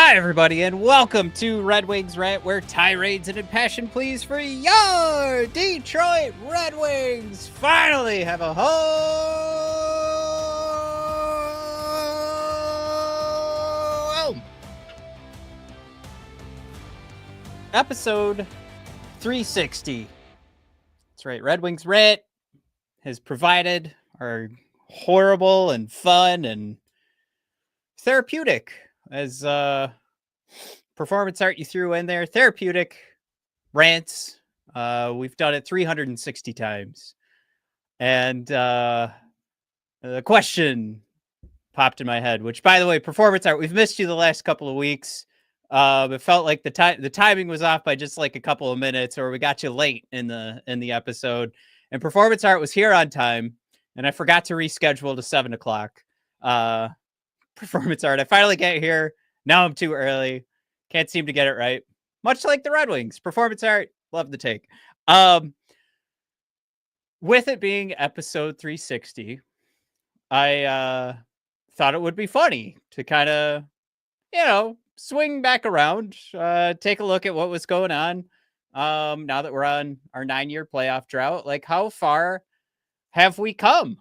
Hi, everybody, and welcome to Red Wings Rant, where tirades and impassioned pleas for your Detroit Red Wings finally have a home. Episode 360. That's right, Red Wings Rant has provided our horrible and fun and therapeutic, as performance art you threw in there, therapeutic rants. We've done it 360 times. And the question popped in my head, which, by the way, performance art, we've missed you the last couple of weeks. It felt like the timing was off by just like a couple of minutes, or we got you late in the episode. And performance art was here on time, and I forgot to reschedule to 7:00. Performance art, I finally get here. Now I'm too early. Can't seem to get it right. Much like the Red Wings. Performance art, love the take. With it being episode 360, I thought it would be funny to kind of, swing back around, take a look at what was going on. Now that we're on our 9-year playoff drought, like, how far have we come?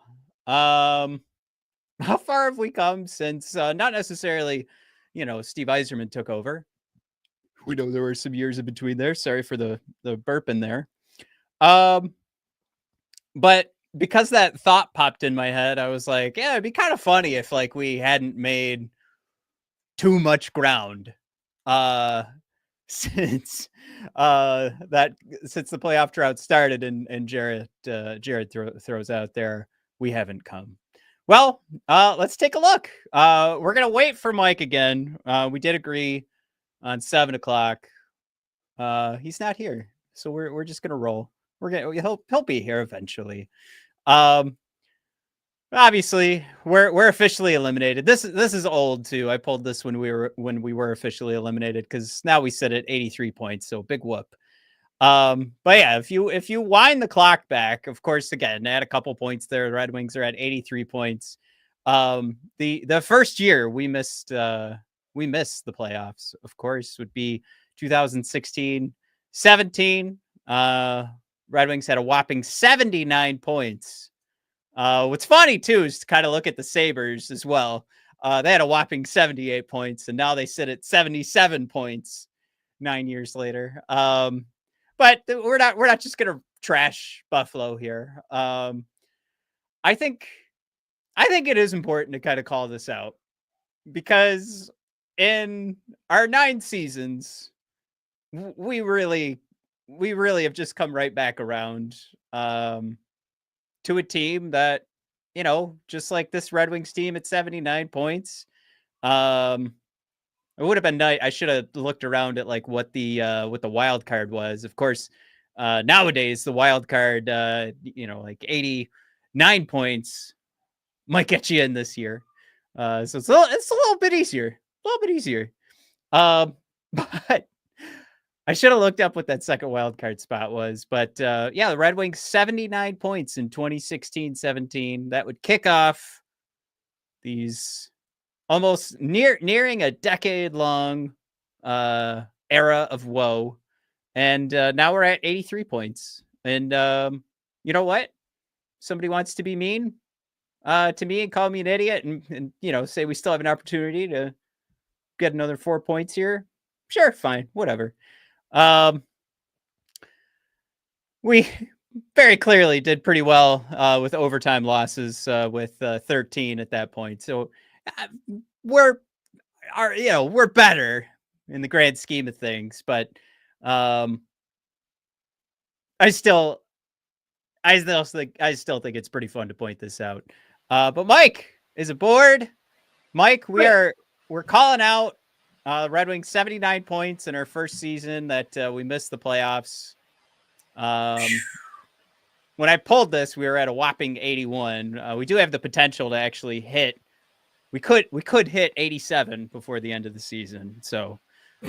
How far have we come since not necessarily, Steve Yzerman took over? We know there were some years in between there. Sorry for the burp in there. But because that thought popped in my head, I was like, yeah, it'd be kind of funny if like we hadn't made too much ground since the playoff drought started and Jared throws out there, we haven't come. Well, let's take a look. We're going to wait for Mike again. We did agree on 7:00. He's not here, so we're just going to roll. He'll be here eventually. Obviously, we're officially eliminated. This is old too. I pulled this when we were officially eliminated, because now we sit at 83 points, so big whoop. But yeah, if you wind the clock back, of course, again, add a couple points there. The Red Wings are at 83 points. The first year we missed the playoffs, of course, would be 2016-17. Red Wings had a whopping 79 points. What's funny too is to kind of look at the Sabres as well. They had a whopping 78 points, and now they sit at 77 points 9 years later. But we're not just gonna trash Buffalo here. I think it is important to kind of call this out, because in our 9 seasons, we really have just come right back around to a team that, just like this Red Wings team at 79 points. It would have been nice. I should have looked around at like what the wild card was. Of course, nowadays the wild card, like 89 points might get you in this year. So it's a little bit easier. But I should have looked up what that second wild card spot was. But yeah, the Red Wings 79 points in 2016-17. That would kick off these almost nearing a decade-long era of woe. And now we're at 83 points. And you know what? Somebody wants to be mean to me and call me an idiot and say we still have an opportunity to get another 4 points here. Sure, fine, whatever. We very clearly did pretty well with overtime losses with 13 at that point. So we're better in the grand scheme of things, but I still think it's pretty fun to point this out. But Mike is aboard. Mike, we're calling out Red Wings 79 points in our first season that we missed the playoffs. When I pulled this, we were at a whopping 81. We do have the potential to actually hit. We could hit 87 before the end of the season. So,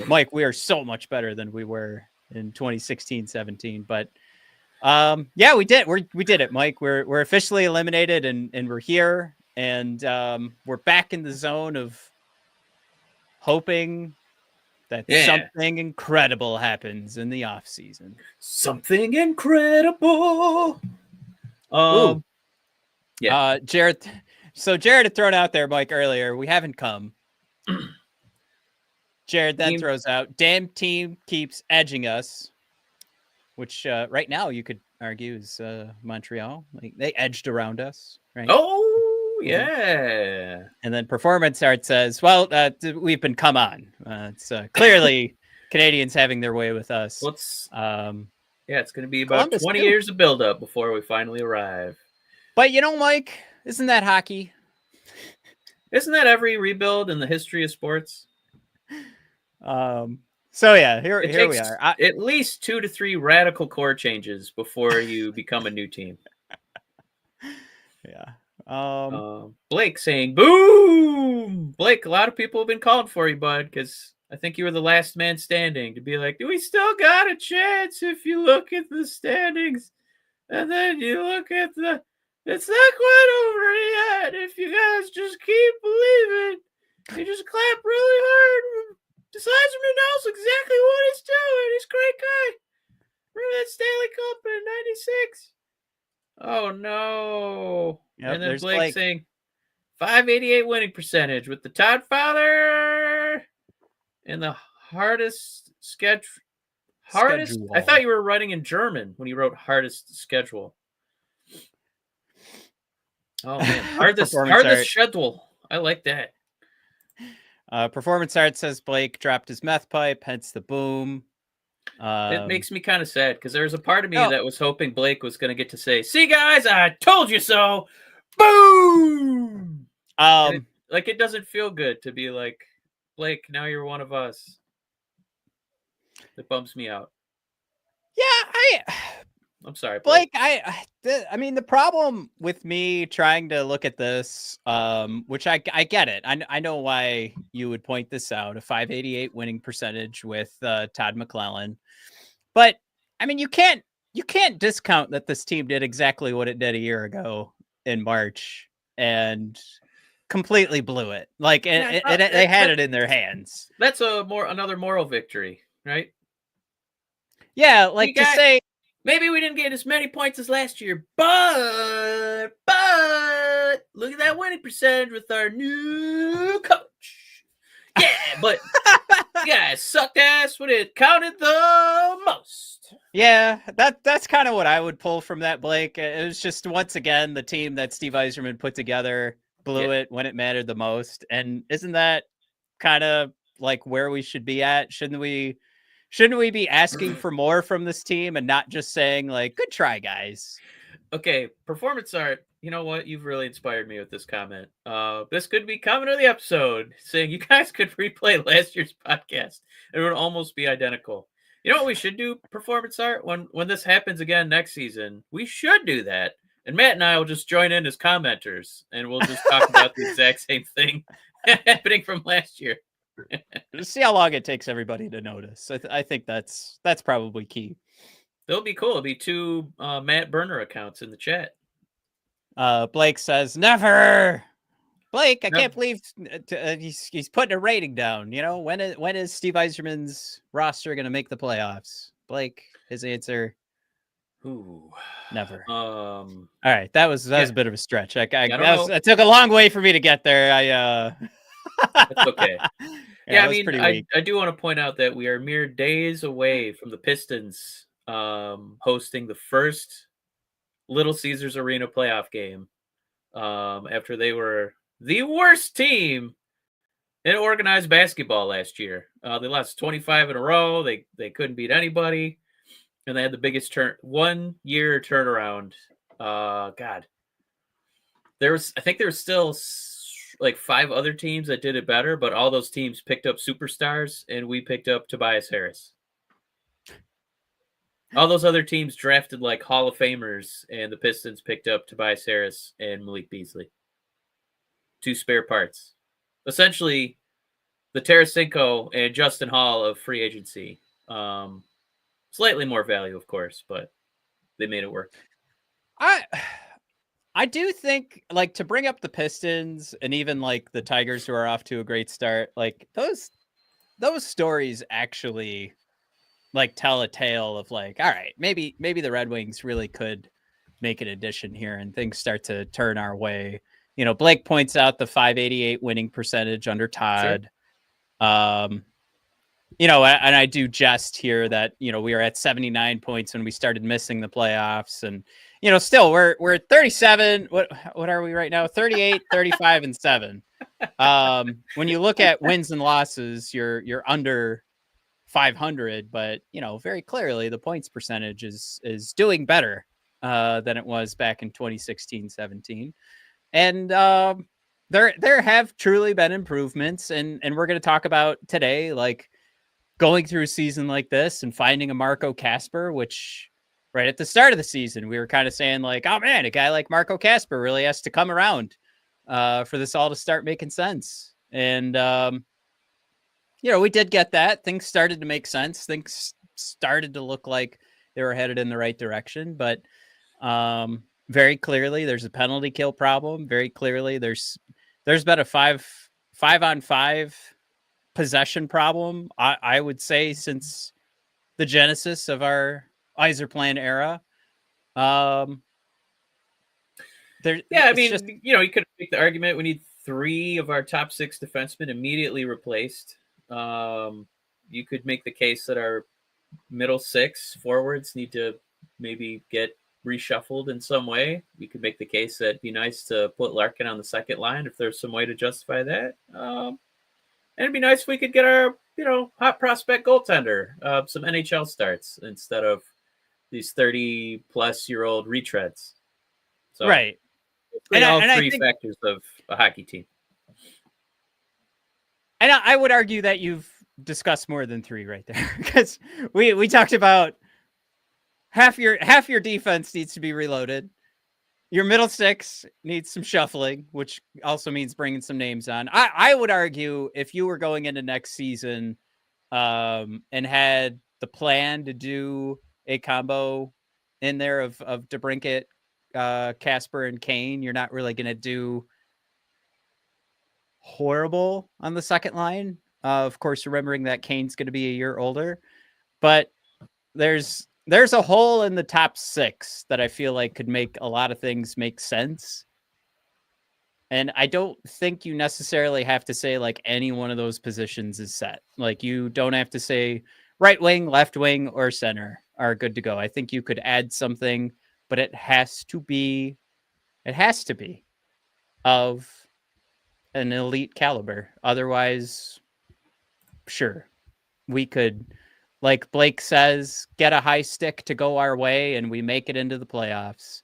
Mike, we are so much better than we were in 2016-17. But yeah, we did. We did it, Mike. We're officially eliminated, and we're here, and we're back in the zone of hoping that something incredible happens in the off season. Something incredible. Jared. So Jared had thrown out there, Mike, earlier. We haven't come. Jared then throws out, damn team keeps edging us, which right now you could argue is Montreal. Like, they edged around us, right? Oh, yeah. And then Performance Art says, well, we've been come on. It's clearly Canadians having their way with us. It's going to be about Columbus 20 years of buildup before we finally arrive. But, Mike, isn't that hockey? Isn't that every rebuild in the history of sports? So yeah, here we are. At least 2 to 3 radical core changes before you become a new team. Yeah. Blake saying, boom! Blake, a lot of people have been calling for you, bud, because I think you were the last man standing to be like, do we still got a chance if you look at the standings? And then you look at it's not quite over yet. If you guys just keep believing, you just clap really hard. Yzerman knows exactly what he's doing. He's a great guy. Remember that Stanley Cup in '96? Oh, no. Yep, and then Blake saying, 588 winning percentage with the Todd Father and the hardest schedule. I thought you were writing in German when you wrote hardest schedule. Oh, man. Hardest schedule. I like that. Performance Art says Blake dropped his meth pipe, hence the boom. It makes me kind of sad because there was a part of me that was hoping Blake was going to get to say, see, guys, I told you so. Boom! It doesn't feel good to be like, Blake, now you're one of us. It bums me out. Yeah, I'm sorry, Blake. I mean, the problem with me trying to look at this, which I get it. I know why you would point this out, a 588 winning percentage with Todd McClellan. But I mean, you can't discount that this team did exactly what it did a year ago in March and completely blew it. Like they had it in their hands. That's another moral victory, right? Yeah, like to say, maybe we didn't get as many points as last year, but look at that winning percentage with our new coach. Yeah, but yeah, it sucked ass when it counted the most. Yeah, that's kind of what I would pull from that, Blake. It was just, once again, the team that Steve Yzerman put together blew it when it mattered the most. And isn't that kind of like where we should be at? Shouldn't we be asking for more from this team and not just saying, like, good try, guys? Okay, Performance Art, you know what? You've really inspired me with this comment. This could be comment of the episode, saying you guys could replay last year's podcast. It would almost be identical. You know what we should do, Performance Art? When this happens again next season, we should do that. And Matt and I will just join in as commenters, and we'll just talk about the exact same thing happening from last year. Just see how long it takes everybody to notice. I think that's probably key. It'll be cool. It'll be 2 Matt Burner accounts in the chat. Blake says, never. Blake, I can't believe he's putting a rating down. When is Steve Yzerman's roster going to make the playoffs? Blake, his answer, never. All right, that was a bit of a stretch. It took a long way for me to get there. That's okay. Yeah, I mean, I do want to point out that we are mere days away from the Pistons hosting the first Little Caesars Arena playoff game after they were the worst team in organized basketball last year. They lost 25 in a row. They couldn't beat anybody, and they had the biggest 1 year turnaround. God, I think there was still like 5 other teams that did it better, but all those teams picked up superstars, and we picked up Tobias Harris. All those other teams drafted like Hall of Famers, and the Pistons picked up Tobias Harris and Malik Beasley. 2 spare parts. Essentially, the Tarasenko and Justin Hall of free agency. Slightly more value, of course, but they made it work. I do think, like, to bring up the Pistons and even like the Tigers, who are off to a great start, like those stories actually like tell a tale of like, all right, maybe the Red Wings really could make an addition here and things start to turn our way. Blake points out the .588 winning percentage under Todd. Sure. And I do jest here that, we were at 79 points when we started missing the playoffs. And, still we're at 37. What are we right now? 38, 35 and 7. When you look at wins and losses, you're under 500, but, very clearly the points percentage is doing better than it was back in 2016-17. And there have truly been improvements. And we're going to talk about today, like, going through a season like this and finding a Marco Kasper, which right at the start of the season, we were kind of saying like, oh man, a guy like Marco Kasper really has to come around for this all to start making sense. And, we did get that. Things started to make sense. Things started to look like they were headed in the right direction. But very clearly, there's a penalty kill problem. Very clearly, there's been a 5-on-5 possession problem, I would say, since the genesis of our Yzerplan era. You could make the argument we need 3 of our top 6 defensemen immediately replaced. You could make the case that our middle 6 forwards need to maybe get reshuffled in some way. You could make the case that it'd be nice to put Larkin on the second line if there's some way to justify that. And it'd be nice if we could get our, hot prospect goaltender some NHL starts instead of these 30-plus-year-old retreads. So, right. All three factors of a hockey team. And I would argue that you've discussed more than 3 right there, because we talked about half your defense needs to be reloaded. Your middle 6 needs some shuffling, which also means bringing some names on. I would argue if you were going into next season and had the plan to do a combo in there of DeBrincat, Kasper, and Kane, you're not really going to do horrible on the second line. Of course, remembering that Kane's going to be a year older. But there's a hole in the top 6 that I feel like could make a lot of things make sense. And I don't think you necessarily have to say like any one of those positions is set. Like you don't have to say right wing, left wing, or center are good to go. I think you could add something, but it has to be of an elite caliber. Otherwise, sure, we could, like Blake says, get a high stick to go our way and we make it into the playoffs.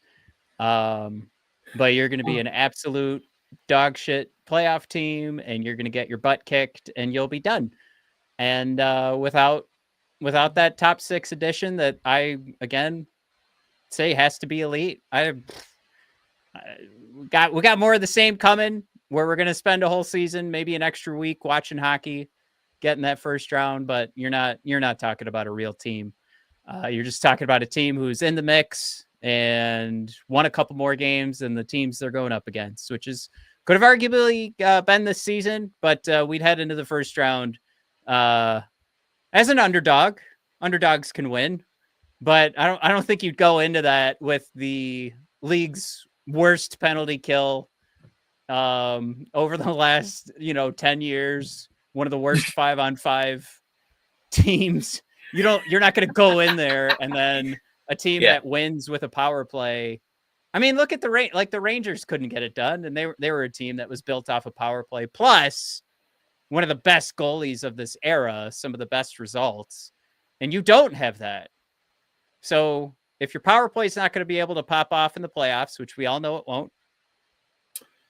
But you're going to be an absolute dog shit playoff team and you're going to get your butt kicked and you'll be done. And without that top 6 addition that I, again, say has to be elite, we got more of the same coming, where we're going to spend a whole season, maybe an extra week watching hockey, getting that first round, but you're not talking about a real team. You're just talking about a team who's in the mix and won a couple more games than the teams they're going up against, which is could have arguably been this season, but we'd head into the first round as an underdog. Underdogs can win, but I don't think you'd go into that with the league's worst penalty kill over the last 10 years. One of the worst 5-on-5 teams. You're not going to go in there and then a team that wins with a power play. I mean, look at the Rangers couldn't get it done, and they were a team that was built off a power play plus one of the best goalies of this era, some of the best results, and you don't have that. So if your power play is not going to be able to pop off in the playoffs, which we all know it won't,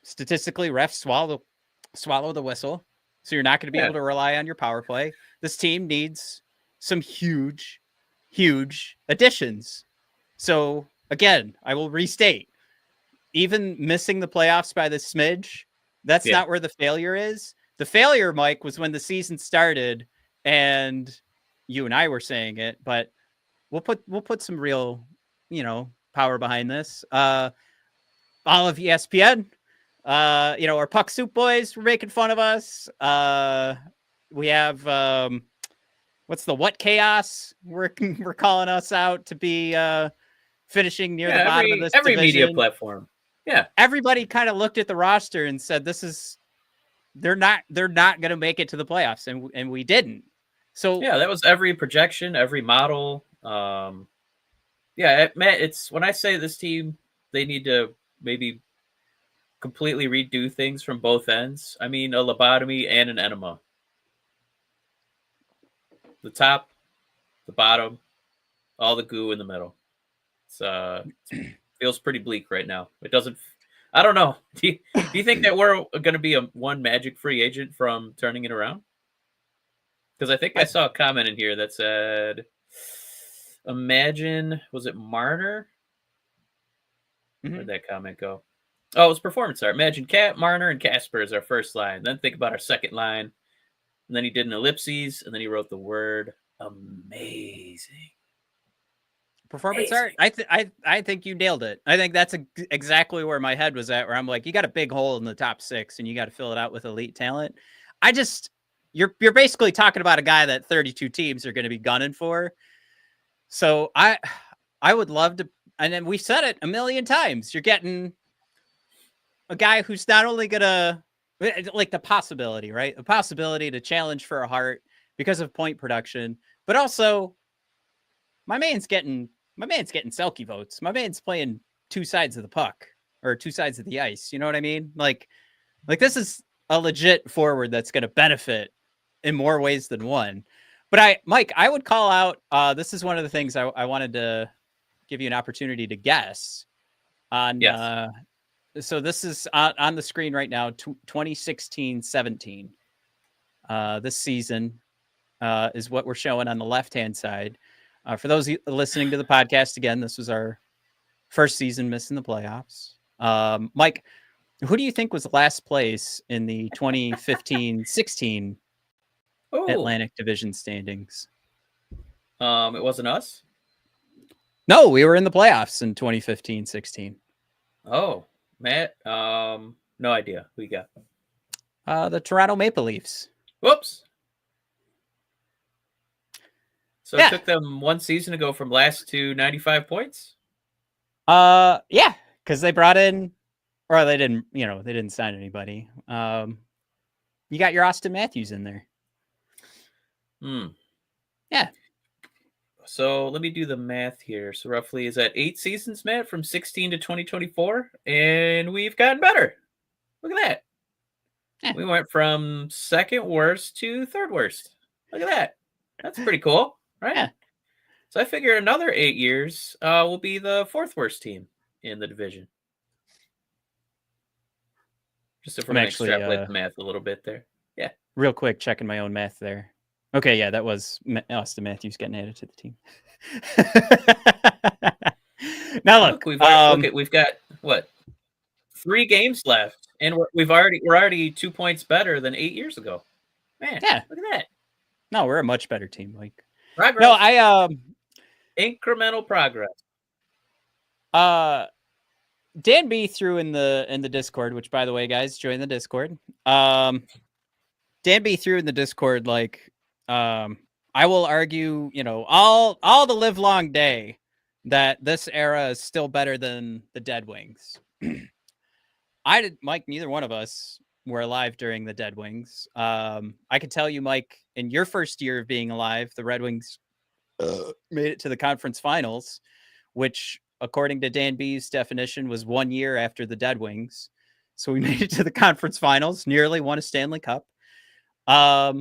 statistically, refs swallow the whistle. So you're not going to be able to rely on your power play. This team needs some huge, huge additions. So again, I will restate, even missing the playoffs by the smidge, that's not where the failure is. The failure, Mike, was when the season started and you and I were saying it, but we'll put some real, power behind this. All of ESPN, our Puck Soup boys were making fun of us. We have what's the what chaos? We're calling us out to be finishing near the bottom of this every division. Media platform. Yeah, everybody kind of looked at the roster and said, they're not going to make it to the playoffs, and we didn't. So yeah, that was every projection, every model. Yeah, Matt, it's when I say this team, they need to maybe completely redo things from both ends. I mean, a lobotomy and an enema. The top, the bottom, all the goo in the middle. It feels pretty bleak right now. It doesn't. I don't know. Do you think that we're going to be one magic free agent from turning it around? Because I think I saw a comment in here that said, "Imagine, was it Marner? Where'd that comment go? Oh, it was performance art. Imagine Marner, and Casper as our first line. Then think about our second line." And then he did an ellipses, and then he wrote the word amazing. Performance art. I think you nailed it. I think that's exactly where my head was at, where I'm like, you got a big hole in the top 6 and you got to fill it out with elite talent. You're basically talking about a guy that 32 teams are going to be gunning for. So I would love to, and then we've said it a million times. You're getting a guy who's not only going to, like, the possibility, right? The possibility to challenge for a Hart because of point production, but also my man's getting Selke votes. My man's playing two sides of the puck or two sides of the ice. You know what I mean? Like this is a legit forward that's going to benefit in more ways than one. But Mike, I would call out, this is one of the things I wanted to give you an opportunity to guess on. Yes. So this is on the screen right now, 2016-17. This season is what we're showing on the left-hand side. For those listening to the podcast, again, this was our first season missing the playoffs. Mike, who do you think was last place in the 2015-16 Atlantic Division standings? It wasn't us? No, we were in the playoffs in 2015-16. Oh, Matt, no idea. Who you got? The Toronto Maple Leafs. Whoops. So it took them one season to go from last to 95 points? Yeah, because they brought in, or they didn't sign anybody. You got your Austin Matthews in there. Yeah. So let me do the math here. So roughly, is that 8 seasons, Matt, from 16 to 2024? And we've gotten better. Look at that. Yeah. We went from second worst to third worst. Look at that. That's pretty cool, right? Yeah. So I figure another 8 years will be the 4th worst team in the division. Just if we're going to extrapolate the math a little bit there. Yeah. Real quick, checking my own math there. Okay, yeah, that was Austin Matthews getting added to the team. Now look, we've got what, 3 games left, and we're already 2 points better than 8 years ago. Man, yeah, look at that. No, we're a much better team, Mike. Progress. No, incremental progress. Dan B threw in the Discord, which, by the way, guys, join the Discord. Dan B threw in the Discord, like, I will argue, all the live long day that this era is still better than the Dead Wings. Mike, neither one of us were alive during the Dead Wings. I could tell you, Mike, in your first year of being alive, the Red Wings made it to the conference finals, which, according to Dan B's definition, was 1 year after the Dead Wings. So we made it to the conference finals, nearly won a Stanley Cup. I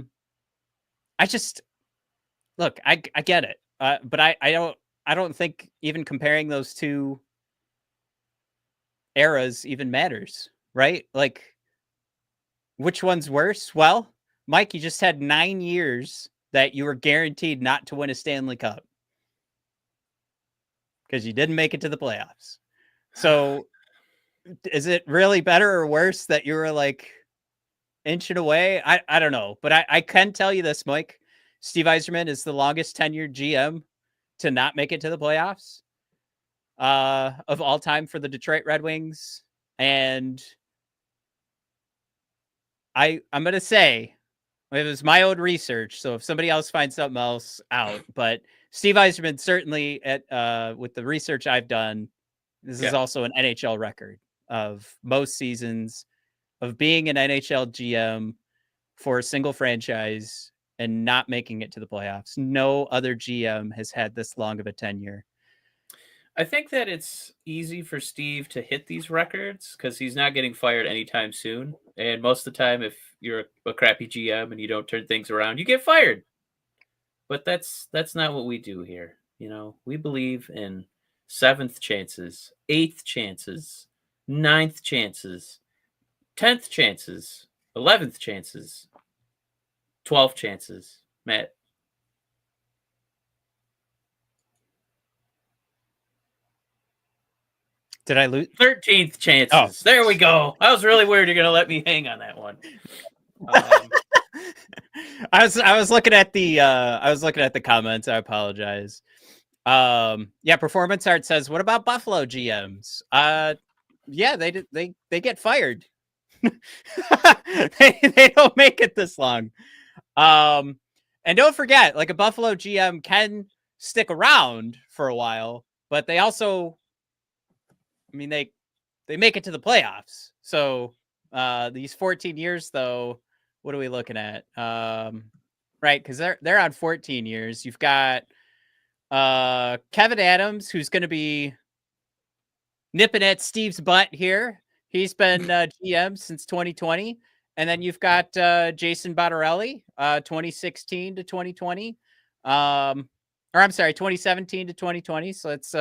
get it. But I don't think even comparing those two eras even matters, right? Like, which one's worse? Well, Mike, you just had 9 years that you were guaranteed not to win a Stanley Cup because you didn't make it to the playoffs. So is it really better or worse that you were like inching away? I don't know, but I can tell you this, Mike. Steve Yzerman is the longest tenured GM to not make it to the playoffs of all time for the Detroit Red Wings. And I'm going to say It was my own research, so if somebody else finds something else out, but Steve Yzerman certainly with the research I've done, this is also an NHL record of most seasons of being an NHL GM for a single franchise and not making it to the playoffs. No other GM has had this long of a tenure. I think that it's easy for Steve to hit these records because he's not getting fired anytime soon. And most of the time, if you're a crappy GM and you don't turn things around, you get fired. But that's not what we do here. You know, we believe in 7th chances, 8th chances, 9th chances, 10th chances, 11th chances, 12th chances. Matt. Did I lose? 13th chances. Oh. There we go. I was really worried you're going to let me hang on that one. I was looking at the comments. I apologize. Performance Art says, what about Buffalo GMs? Yeah, they get fired. they don't make it this long. And don't forget, like, a Buffalo GM can stick around for a while, but they also, I mean, they make it to the playoffs. So these 14 years, though, what are we looking at? Right, because they're on 14 years. You've got Kevin Adams, who's going to be nipping at Steve's butt here. He's been GM since 2020. And then you've got Jason Bottarelli, 2016 to 2020. Or I'm sorry, 2017 to 2020. So it's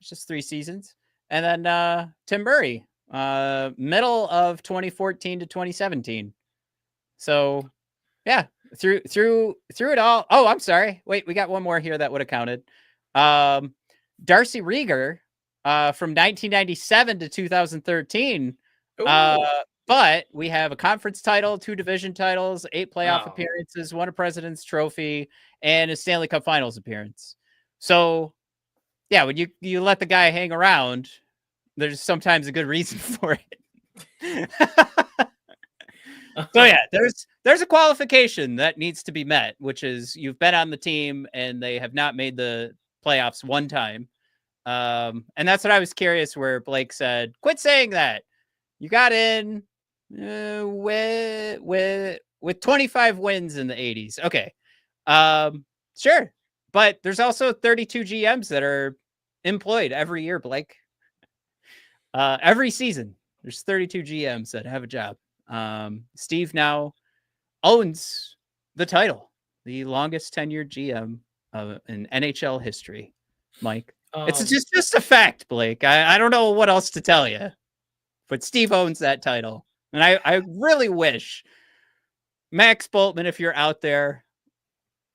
just 3 seasons. And then Tim Murray, middle of 2014 to 2017. So yeah, through it all. Oh, I'm sorry. Wait, we got one more here that would have counted. Darcy Rieger, from 1997 to 2013. But we have a conference title, 2 division titles, 8 playoff appearances, 1 a President's Trophy, and a Stanley Cup Finals appearance. So, yeah, when you let the guy hang around, there's sometimes a good reason for it. So, yeah, there's a qualification that needs to be met, which is you've been on the team and they have not made the playoffs one time. And that's what I was curious where Blake said, quit saying that. You got in with 25 wins in the 80s. Okay. Sure. But there's also 32 GMs that are employed every year, Blake. Every season, there's 32 GMs that have a job. Steve now owns the title, the longest tenured GM in NHL history. Mike, it's just a fact, Blake. I don't know what else to tell you. But Steve owns that title. And I really wish, Max Boltman, if you're out there,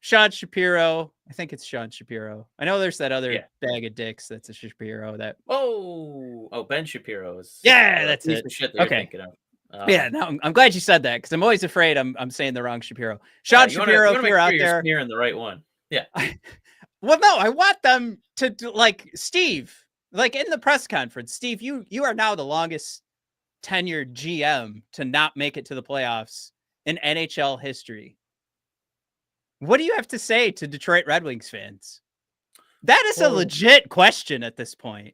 Sean Shapiro, I think it's Sean Shapiro. I know there's that other bag of dicks that's a Shapiro. Ben Shapiro is. Yeah, that's it. The shit that you're thinking of. Yeah, no, I'm glad you said that because I'm always afraid I'm saying the wrong Shapiro. Sean Shapiro, if you're out there, smearing the right one. Yeah. Well, no, I want them to like Steve. Like in the press conference, Steve, you are now the longest tenured GM to not make it to the playoffs in NHL history. What do you have to say to Detroit Red Wings fans? That is a legit question at this point.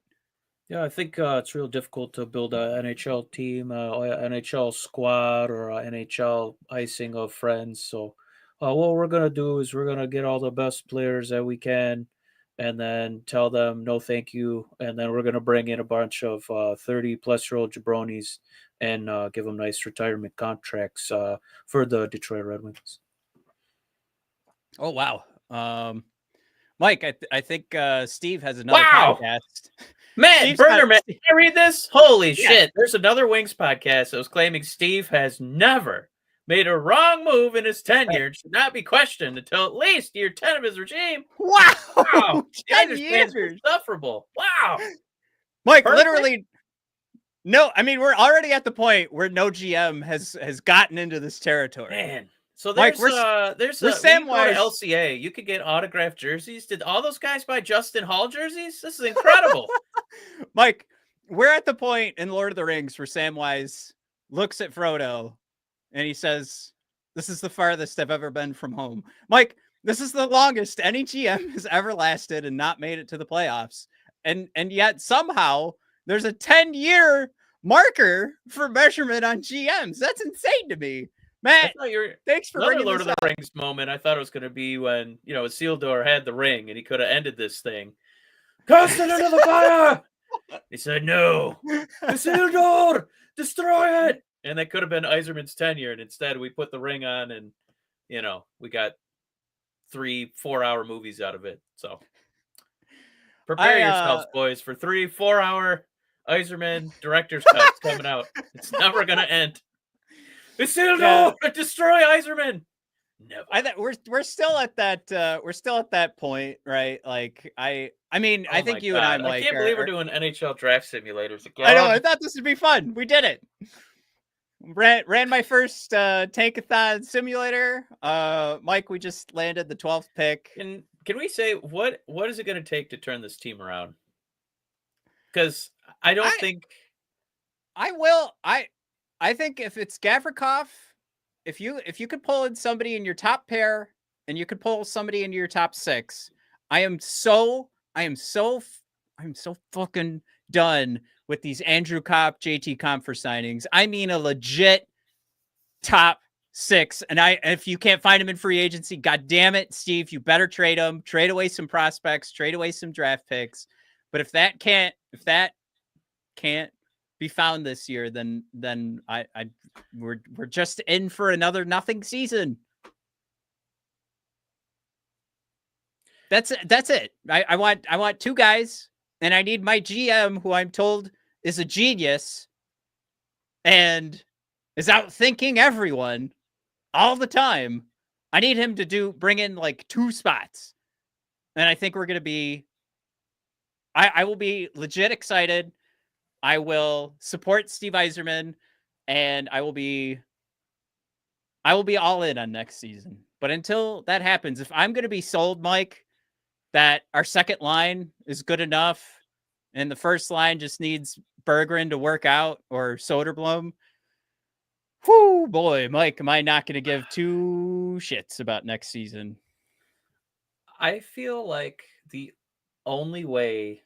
Yeah, I think it's real difficult to build an NHL team, NHL squad, or NHL icing of friends. So what we're going to do is we're going to get all the best players that we can and then tell them no thank you, and then we're going to bring in a bunch of 30-plus-year-old jabronis and give them nice retirement contracts for the Detroit Red Wings. Oh, wow. Mike, I think Steve has another podcast. Man, Burner, did I read this? Holy shit. There's another Wings podcast that was claiming Steve has never made a wrong move in his tenure, should not be questioned until at least year 10 of his regime. Wow. 10 years. Insufferable. Wow. Mike, literally, no, I mean, we're already at the point where no GM has gotten into this territory. Man. So there's Mike, there's Samwise LCA. You could get autographed jerseys. Did all those guys buy Justin Hall jerseys? This is incredible. Mike, we're at the point in Lord of the Rings where Samwise looks at Frodo and he says, "This is the farthest I've ever been from home." Mike, this is the longest any GM has ever lasted and not made it to the playoffs. And yet somehow there's a 10-year marker for measurement on GMs. That's insane to me. Matt, thanks for bringing Lord this of the up. Rings moment. I thought it was going to be when, Isildur had the ring and he could have ended this thing. Cast it into the fire! He said, no. Isildur, destroy it! And that could have been Yzerman's tenure. And instead we put the ring on and, we got 3 4-hour movies out of it. So prepare yourselves, boys, for 3 4-hour Yzerman director's cuts coming out. It's never going to end. Isildur, destroy Yzerman. Never. We're still at that point, right? Like I think you and I, Mike, I can't believe we're doing NHL draft simulators again. I know. I thought this would be fun. We did it. Ran my first tankathon simulator. Mike, we just landed the 12th pick. And can we say what is it going to take to turn this team around? Because I think if it's Gavrikov, if you could pull in somebody in your top pair and you could pull somebody into your top 6, I am so fucking done with these Andrew Kopp, JT Compher signings. I mean a legit top 6. And if you can't find him in free agency, God damn it, Steve, you better trade him. Trade away some prospects, trade away some draft picks. But if that can't be found this year, then we're just in for another nothing season. That's it. I want 2 guys, and I need my GM, who I'm told is a genius and is out thinking everyone all the time. I need him to bring in like 2 spots. And I think we're going to be, I will be legit excited. I will support Steve Yzerman, and I will be all in on next season. But until that happens, if I'm going to be sold, Mike, that our second line is good enough and the first line just needs Berggren to work out or Soderblom, whoo, boy, Mike, am I not going to give 2 shits about next season? I feel like the only way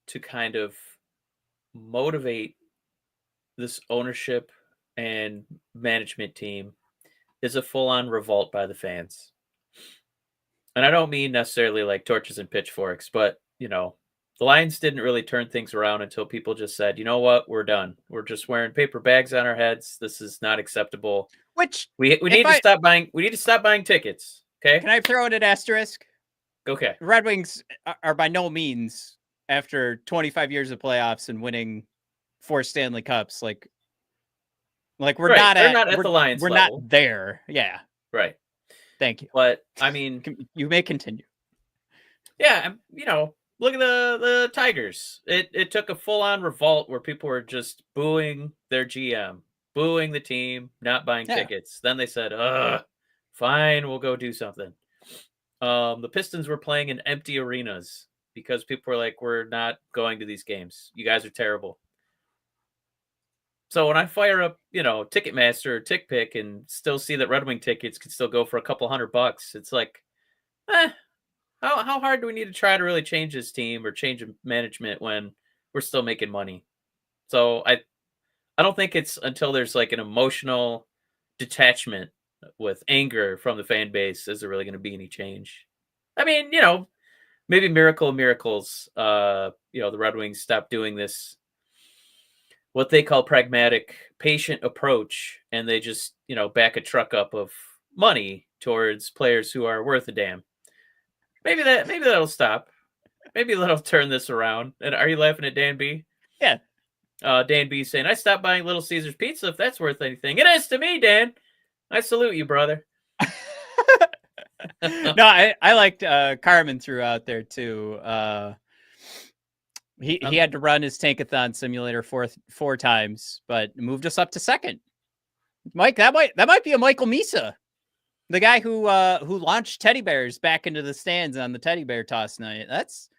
to kind of motivate this ownership and management team is a full-on revolt by the fans. And I don't mean necessarily like torches and pitchforks, but, the Lions didn't really turn things around until people just said, you know what, we're done. We're just wearing paper bags on our heads. This is not acceptable. Which we need to stop buying. We need to stop buying tickets. Okay. Can I throw in an asterisk? Okay. The Red Wings are by no means, after 25 years of playoffs and winning 4 Stanley Cups, like we're right. not at the Lions we're level. Not there. Yeah. Right. Thank you. But I mean, you may continue. Yeah, look at the Tigers. It took a full-on revolt where people were just booing their GM, booing the team, not buying tickets. Then they said, fine, we'll go do something. The Pistons were playing in empty arenas because people were like, we're not going to these games. You guys are terrible. So when I fire up, Ticketmaster or TickPick and still see that Red Wing tickets could still go for a couple $100, it's like, how hard do we need to try to really change this team or change management when we're still making money? So I don't think it's until there's like an emotional detachment with anger from the fan base is there really going to be any change. I mean, maybe miracle of miracles. The Red Wings stop doing this, what they call pragmatic, patient approach, and they just, back a truck up of money towards players who are worth a damn. Maybe that'll stop. Maybe that'll turn this around. And are you laughing at Dan B? Yeah. Dan B saying, I stopped buying Little Caesars pizza if that's worth anything. It is to me, Dan. I salute you, brother. No, I liked Carmen threw out there too. He had to run his tankathon simulator 4 times, but moved us up to second. Mike, that might be a Michael Misa, the guy who launched teddy bears back into the stands on the teddy bear toss night. That's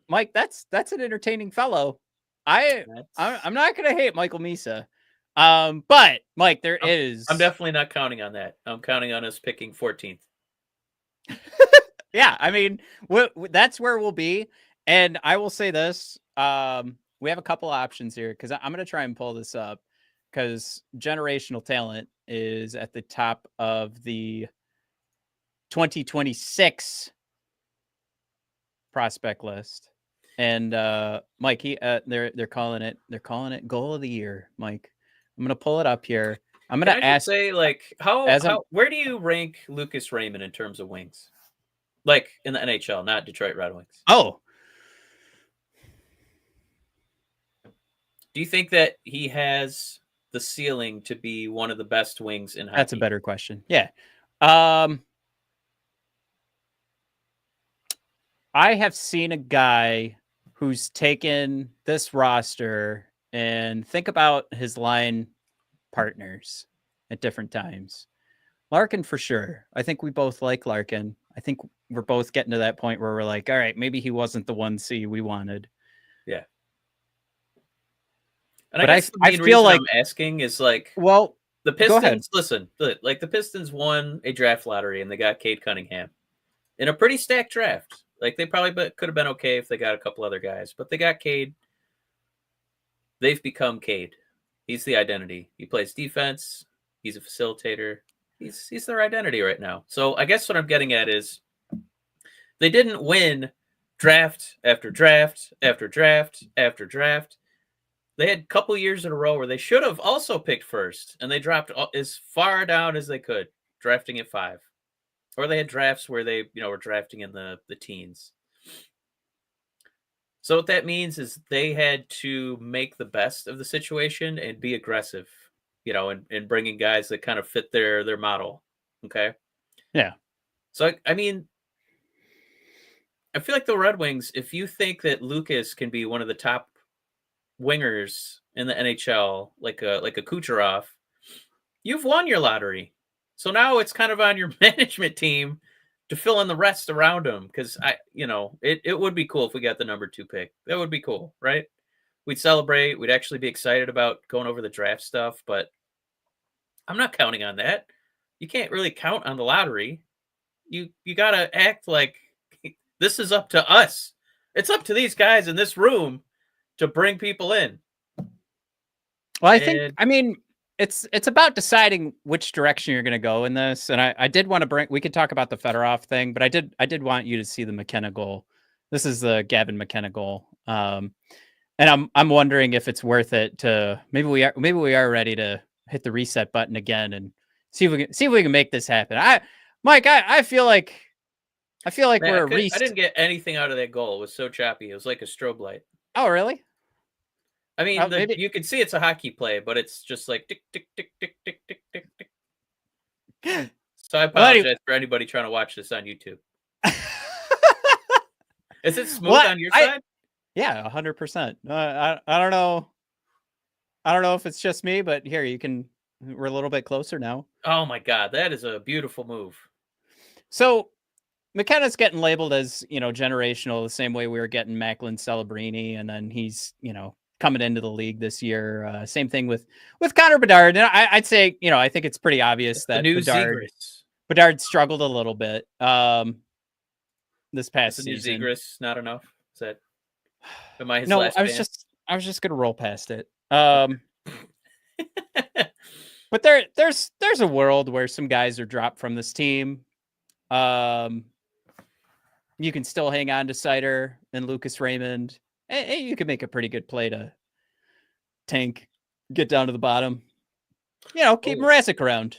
Mike. That's an entertaining fellow. I'm not gonna hate Michael Misa. But Mike, there is. I'm definitely not counting on that. I'm counting on us picking 14th. Yeah, I mean, that's where we'll be. And I will say this: we have a couple options here because I'm going to try and pull this up because generational talent is at the top of the 2026 prospect list. And Mike, they're calling it goal of the year. Mike, I'm gonna pull it up here. I'm gonna ask. Say, like, where do you rank Lucas Raymond in terms of wings? Like in the NHL, not Detroit Red Wings. Oh, do you think that he has the ceiling to be one of the best wings in hockey? That's a better question. Yeah. I have seen a guy who's taken this roster and think about his line partners at different times. Larkin for sure. I think we both like Larkin. I think we're both getting to that point where we're like, all right, maybe he wasn't the 1C we wanted. Yeah. And but I guess the main feel like I'm asking is like, well, the Pistons, listen, like the Pistons won a draft lottery and they got Cade Cunningham in a pretty stacked draft. Like they probably could have been okay if they got a couple other guys, but they got Cade. They've become Cade. He's the identity. He plays defense. He's a facilitator. He's their identity right now. So I guess what I'm getting at is they didn't win draft after draft after draft after draft. They had a couple years in a row where they should have also picked first, and they dropped as far down as they could, drafting at 5. Or they had drafts where they, were drafting in the teens. So what that means is they had to make the best of the situation and be aggressive, and bringing guys that kind of fit their model. Okay. Yeah. So, I mean, I feel like the Red Wings, if you think that Lucas can be one of the top wingers in the NHL, like a Kucherov, you've won your lottery. So now it's kind of on your management team to fill in the rest around him. Because it would be cool if we got the number 2 pick. That would be cool, right? We'd celebrate. We'd actually be excited about going over the draft stuff. But I'm not counting on that. You can't really count on the lottery. You got to act like this is up to us. It's up to these guys in this room to bring people in. Well, I mean, it's about deciding which direction you're going to go in this. And I did want to we could talk about the Fedorov thing, but I did want you to see the McKenna goal. This is the Gavin McKenna goal. And I'm wondering if it's worth it to maybe we are ready to hit the reset button again and see if we can make this happen. Mike, I feel like Man, we're I didn't get anything out of that goal. It was so choppy. It was like a strobe light. Oh, really? I mean, you can see it's a hockey play, but it's just like tick, tick, tick, tick, tick, tick, tick, tick. So I apologize for anybody trying to watch this on YouTube. Is it smooth on your side? Yeah, 100%. I don't know. I don't know if it's just me, but here we're a little bit closer now. Oh my God, that is a beautiful move. So McKenna's getting labeled as, generational the same way we were getting Macklin Celebrini, and then he's, coming into the league this year. Same thing with Connor Bedard. And I'd say, I think it's pretty obvious that Bedard struggled a little bit this past season. Zegras not enough? Is that am I his No, last I was just gonna roll past it. But there's a world where some guys are dropped from this team. You can still hang on to Seider and Lucas Raymond. Hey, you could make a pretty good play to tank, get down to the bottom. Keep Mrazek around.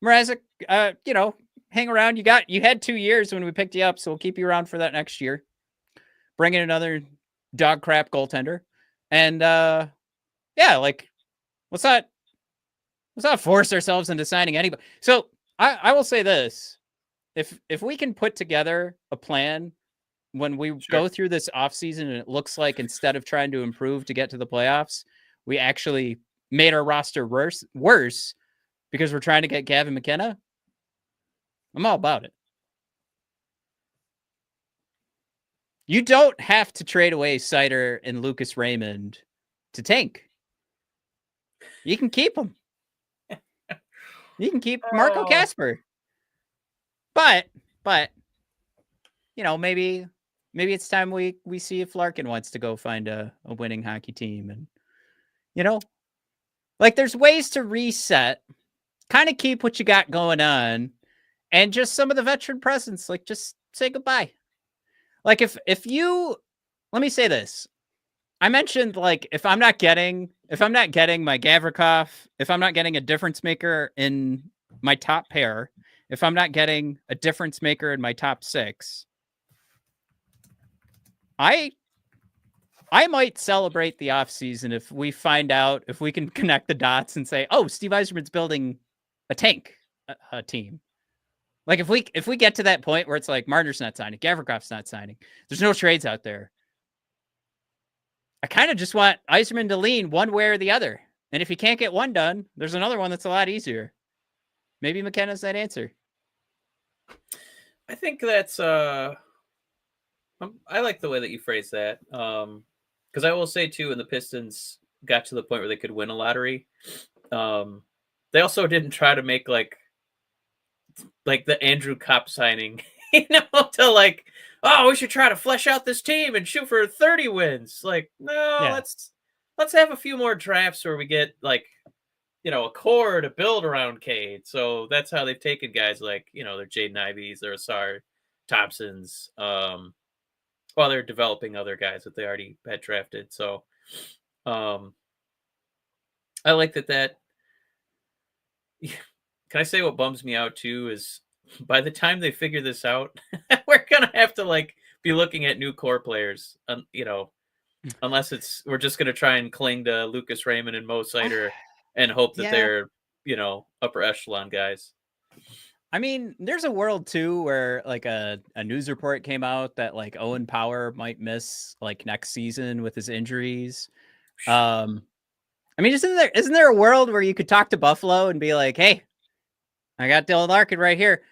Mrazek, hang around. You had 2 years when we picked you up, so we'll keep you around for that next year. Bring in another dog crap goaltender, and let's not force ourselves into signing anybody. So I will say this: if we can put together a plan when we go through this offseason and it looks like instead of trying to improve to get to the playoffs, we actually made our roster worse because we're trying to get Gavin McKenna, I'm all about it. You don't have to trade away Seider and Lucas Raymond to tank. You can keep him. You can keep Marco Kasper. But maybe it's time we see if Larkin wants to go find a winning hockey team. And there's ways to reset, kind of keep what you got going on, and just some of the veteran presence, just say goodbye. If you, let me say this. I mentioned if I'm not getting my Gavrikov, if I'm not getting a difference maker in my top pair, if I'm not getting a difference maker in my top 6, I might celebrate the offseason if we find out, if we can connect the dots and say, oh, Steve Yzerman's building a tank, a team. If we get to that point where it's Marner's not signing, Gavrikov's not signing, there's no trades out there, I kind of just want Yzerman to lean one way or the other. And if he can't get one done, there's another one that's a lot easier. Maybe McKenna's that answer. I think that's I like the way that you phrase that. Because I will say too, when the Pistons got to the point where they could win a lottery, they also didn't try to make like the Andrew Kopp signing, to oh, we should try to flesh out this team and shoot for 30 wins. Let's have a few more drafts where we get a core to build around Cade. So that's how they've taken guys their Jaden Ivies, their Asar Thompsons, while they're developing other guys that they already had drafted. So I like that. Can I say what bums me out too is by the time they figure this out, we're gonna have to be looking at new core players, unless we're just gonna try and cling to Lucas Raymond and Mo Seider and hope that they're upper echelon guys. I mean, there's a world too where a news report came out that Owen Power might miss next season with his injuries. I mean, isn't there a world where you could talk to Buffalo and be like, hey, I got Dylan Larkin right here.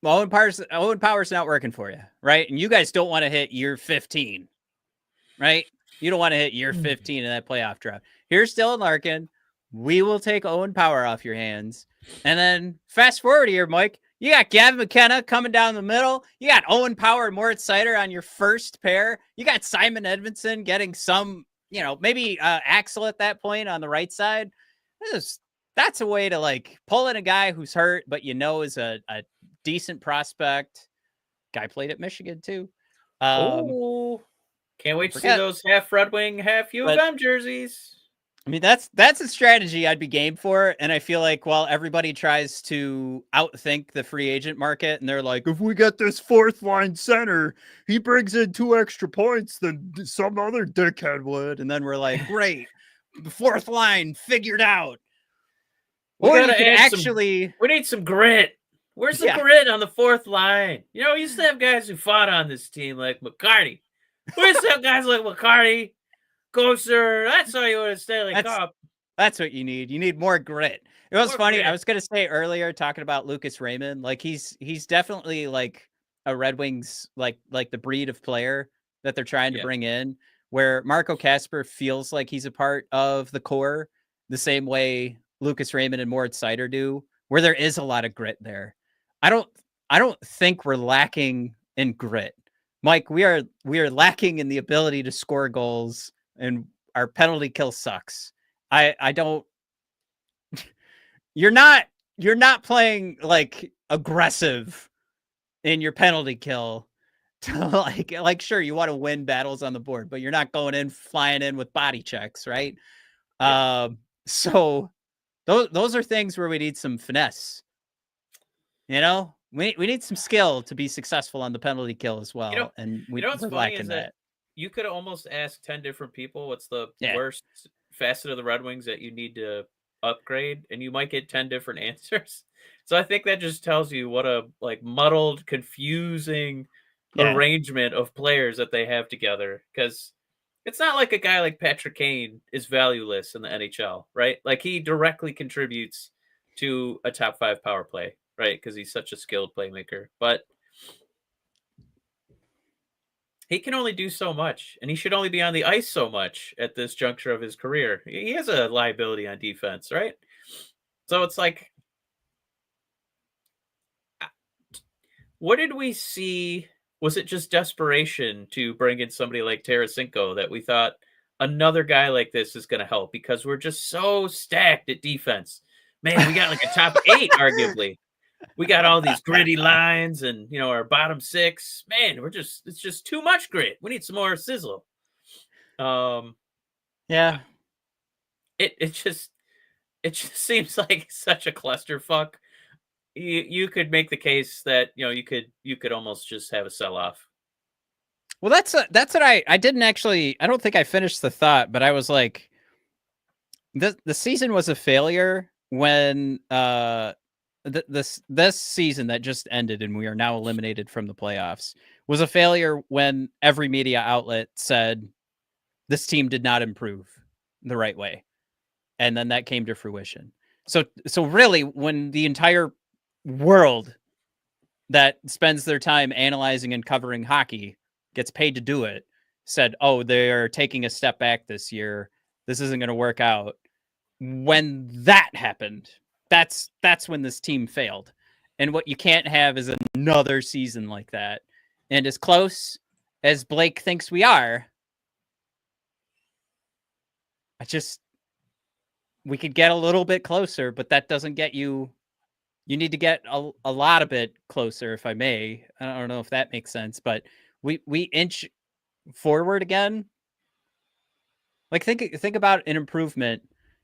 Owen Power's not working for you, right? And you guys don't want to hit year 15, right? You don't want to hit year 15 in that playoff draft. Here's Dylan Larkin. We will take Owen Power off your hands. And then fast forward here, Mike. You got Gavin McKenna coming down the middle. You got Owen Power and Moritz Seider on your first pair. You got Simon Edmondson getting some, maybe Axel at that point on the right side. That's a way to pull in a guy who's hurt, but is a decent prospect. Guy played at Michigan too. Can't wait to see those half Red Wing, half U of M jerseys. I mean, that's a strategy I'd be game for. And I feel while everybody tries to outthink the free agent market and they're like, if we get this fourth line center, he brings in 2 extra points than some other dickhead would. And then we're like, great, the fourth line figured out. Or you could actually, we need some grit. Where's the grit on the fourth line? We used to have guys who fought on this team like McCarty. We used to have guys like McCarty, Cossa. That's how you want to Stanley Cup. That's what you need. You need more grit. It was funny. Grit. I was going to say earlier, talking about Lucas Raymond, he's definitely a Red Wings, the breed of player that they're trying to bring in, where Marco Kasper feels like he's a part of the core the same way Lucas Raymond and Moritz Seider do, where there is a lot of grit there. I don't think we're lacking in grit. Mike, we are lacking in the ability to score goals, and our penalty kill sucks. I don't. You're not playing aggressive in your penalty kill to sure, you want to win battles on the board, but you're not flying in with body checks, right? Yeah. So those are things where we need some finesse. We need some skill to be successful on the penalty kill as well. And we're lacking that. You could almost ask 10 different people what's the worst facet of the Red Wings that you need to upgrade, and you might get 10 different answers. So I think that just tells you what a muddled, confusing arrangement of players that they have together. Because it's not like a guy like Patrick Kane is valueless in the NHL, right? He directly contributes to a top 5 power play, right? Because he's such a skilled playmaker. But he can only do so much, and he should only be on the ice so much at this juncture of his career. He has a liability on defense, right? So it's like, what did we see? Was it just desperation to bring in somebody like Tarasenko that we thought another guy like this is going to help because we're just so stacked at defense? Man, we got like a top 8, arguably. We got all these gritty lines and, our bottom 6. Man, it's just too much grit. We need some more sizzle. Yeah. It just seems like such a clusterfuck. You could make the case that, you could almost just have a sell-off. Well, that's what I didn't actually, I don't think I finished the thought, but I was like, the season was a failure when this season that just ended and we are now eliminated from the playoffs was a failure when every media outlet said this team did not improve the right way. And then that came to fruition. So really, when the entire world that spends their time analyzing and covering hockey gets paid to do it said, oh, they're taking a step back this year, this isn't going to work out. When that happened, that's when this team failed. And what you can't have is another season like that. And as close as Blake thinks we are, we could get a little bit closer, but that doesn't get you need to get a lot of it closer, if I may. I don't know if that makes sense, but we inch forward again. Like think about an improvement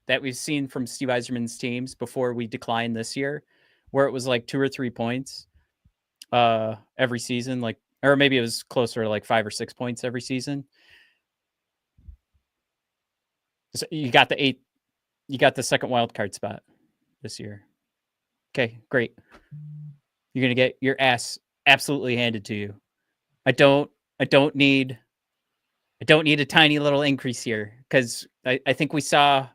that we've seen from Steve Yzerman's teams before we declined this year, where it was like 2 or 3 points every season, or maybe it was closer to like 5 or 6 points every season. So you got the second wild card spot this year. Okay, great. You're going to get your ass absolutely handed to you. I don't need a tiny little increase here, because I think we saw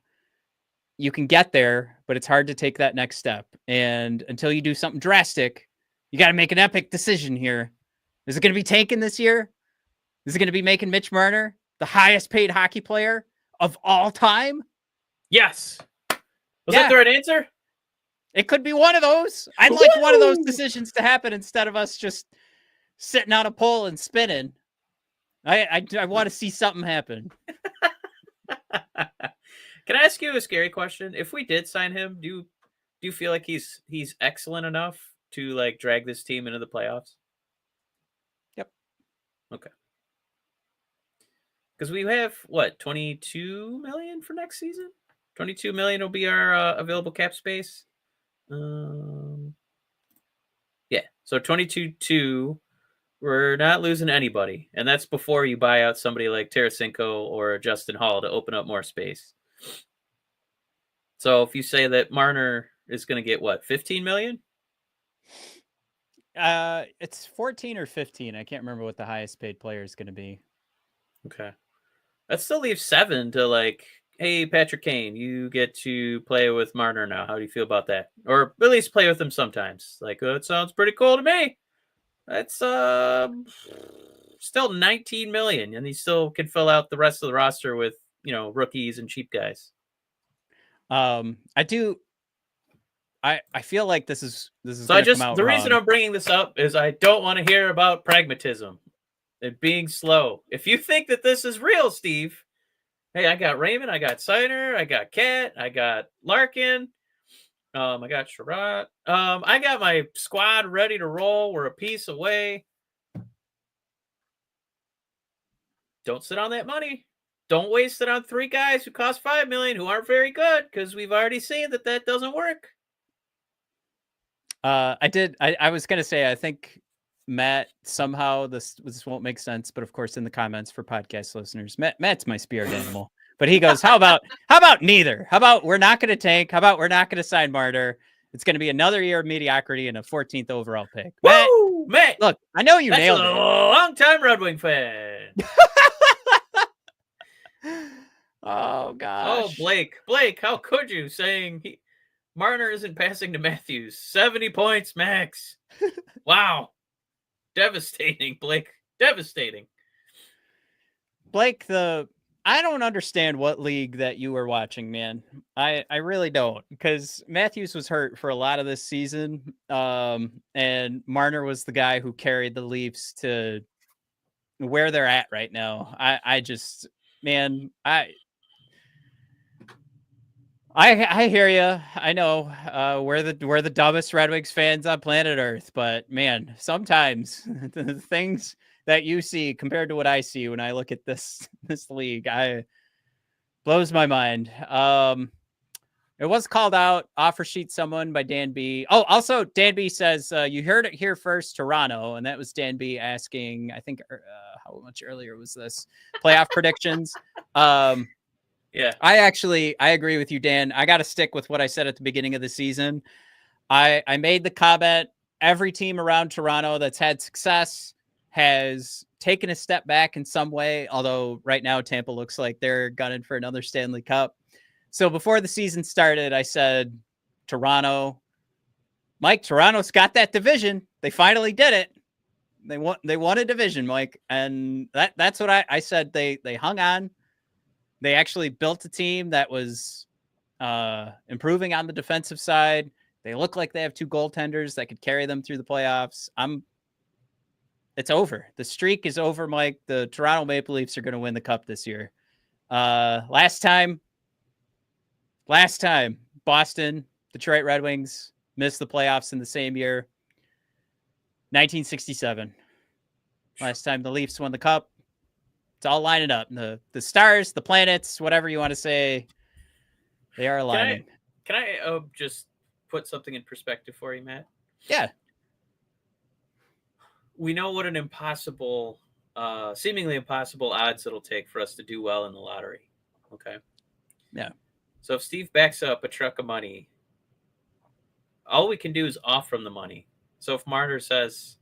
you can get there, but it's hard to take that next step. And until you do something drastic, you got to make an epic decision here. Is it going to be tanking this year? Is it going to be making Mitch Marner the highest paid hockey player of all time? Yes. Was that the right answer? It could be one of those. I'd like one of those decisions to happen instead of us just sitting on a pole and spinning. I want to see something happen. Can I ask you a scary question? If we did sign him, do you feel like he's excellent enough to drag this team into the playoffs? Yep. Okay. Because we have what, $22 million for next season? $22 million will be our available cap space. Yeah. So 22-2. We're not losing anybody, and that's before you buy out somebody like Tarasenko or Justin Hall to open up more space. So if you say that Marner is going to get what, 15 million? It's 14 or 15. I can't remember what the highest paid player is going to be. Okay. That still leaves 7 to hey, Patrick Kane, you get to play with Marner now. How do you feel about that? Or at least play with him sometimes. It sounds pretty cool to me. That's still 19 million, and he still can fill out the rest of the roster with, rookies and cheap guys. I feel like this is so the reason I'm bringing this up is I don't want to hear about pragmatism and being slow. If you think that this is real, Steve, hey, I got Raymond, I got Seiner, I got Cat, I got Larkin, I got Sherrod. I got my squad ready to roll. We're a piece away. Don't sit on that money. Don't waste it on 3 guys who cost $5 million who aren't very good, because we've already seen that doesn't work. I was gonna say, I think Matt, somehow this won't make sense, but of course in the comments for podcast listeners, Matt's my spirit animal. But he goes, how about neither? How about we're not going to tank? How about we're not going to sign Marner? It's going to be another year of mediocrity and a 14th overall pick. Matt, look, I know you nailed it. A long-time Red Wing fan. Oh, gosh. Oh, Blake, how could you, saying Marner isn't passing to Matthews? 70 points max. Wow. Devastating, Blake. Devastating. Blake, I don't understand what league that you were watching, man. I really don't, because Matthews was hurt for a lot of this season. And Marner was the guy who carried the Leafs to where they're at right now. I just, man, I hear you. I know we're the dumbest Red Wings fans on planet Earth, but man, sometimes the things that you see compared to what I see when I look at this league, blows my mind. It was called out, offer sheet someone by Dan B. Oh, also Dan B says you heard it here first, Toronto, and that was Dan B asking. I think how much earlier was this? Playoff predictions. Yeah, I agree with you, Dan. I got to stick with what I said at the beginning of the season. I made the comment, every team around Toronto that's had success has taken a step back in some way, although right now Tampa looks like they're gunning for another Stanley Cup. So before the season started, I said, Toronto's got that division. They finally did it. They won a division, Mike. And that's what I said. They hung on. They actually built a team that was improving on the defensive side. They look like they have two goaltenders that could carry them through the playoffs. It's over. The streak is over, Mike. The Toronto Maple Leafs are going to win the cup this year. Last time, Boston, Detroit Red Wings missed the playoffs in the same year. 1967. Last time the Leafs won the cup. It's all lining up. The stars, the planets, whatever you want to say, they are aligning. Can I just put something in perspective for you, Matt? Yeah. We know what an seemingly impossible odds it'll take for us to do well in the lottery. Okay. Yeah. So if Steve backs up a truck of money, all we can do is off from the money. So if Marner says,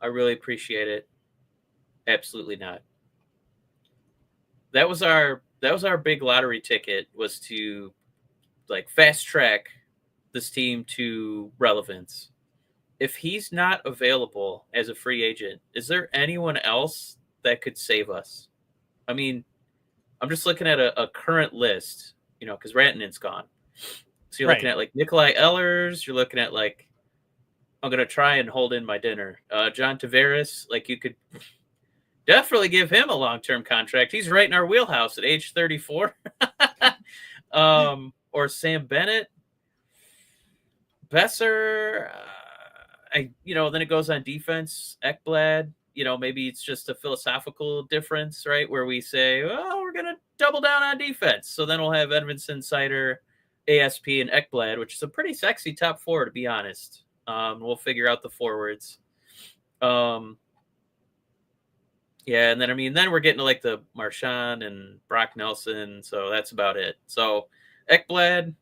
I really appreciate it, absolutely not. That was our big lottery ticket, was to like fast track this team to relevance. If he's not available as a free agent, is there anyone else that could save us? I mean, I'm just looking at a current list, because Rantanen's gone. So you're looking at like Nikolai Ehlers. You're looking at like, I'm going to try and hold in my dinner. John Tavares, like you could definitely give him a long-term contract. He's right in our wheelhouse at age 34. Or Sam Bennett, Besser. Then it goes on defense. Ekblad. Maybe it's just a philosophical difference, right? Where we say, well, we're going to double down on defense. So then we'll have Edmundson, Sider, ASP, and Ekblad, which is a pretty sexy top four, to be honest. We'll figure out the forwards. Yeah, and then we're getting to like the Marchand and Brock Nelson, so that's about it. So Ekblad,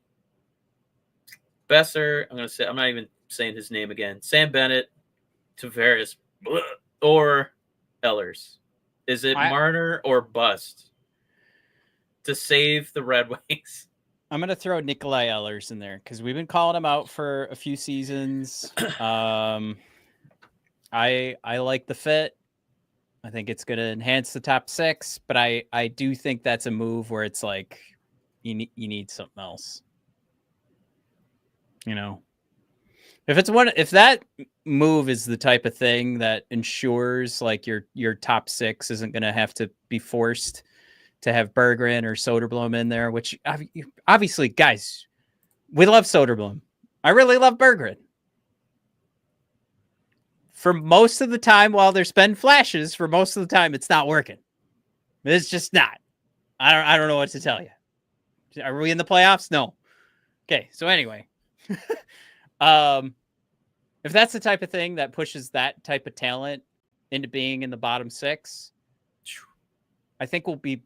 Besser, I'm not even saying his name again. Sam Bennett, Tavares, or Ehlers. Is it Marner or bust to save the Red Wings? I'm going to throw Nikolai Ehlers in there because we've been calling him out for a few seasons. I like the fit. I think it's going to enhance the top six, but I do think that's a move where it's like you need something else. If that move is the type of thing that ensures like your top six isn't going to have to be forced to have Berggren or Soderblom in there, which obviously, guys, we love Soderblom. I really love Berggren. For most of the time, while there's been flashes, for most of the time, it's not working. It's just not. I don't know what to tell you. Are we in the playoffs? No. Okay, so anyway. If that's the type of thing that pushes that type of talent into being in the bottom six, I think we'll be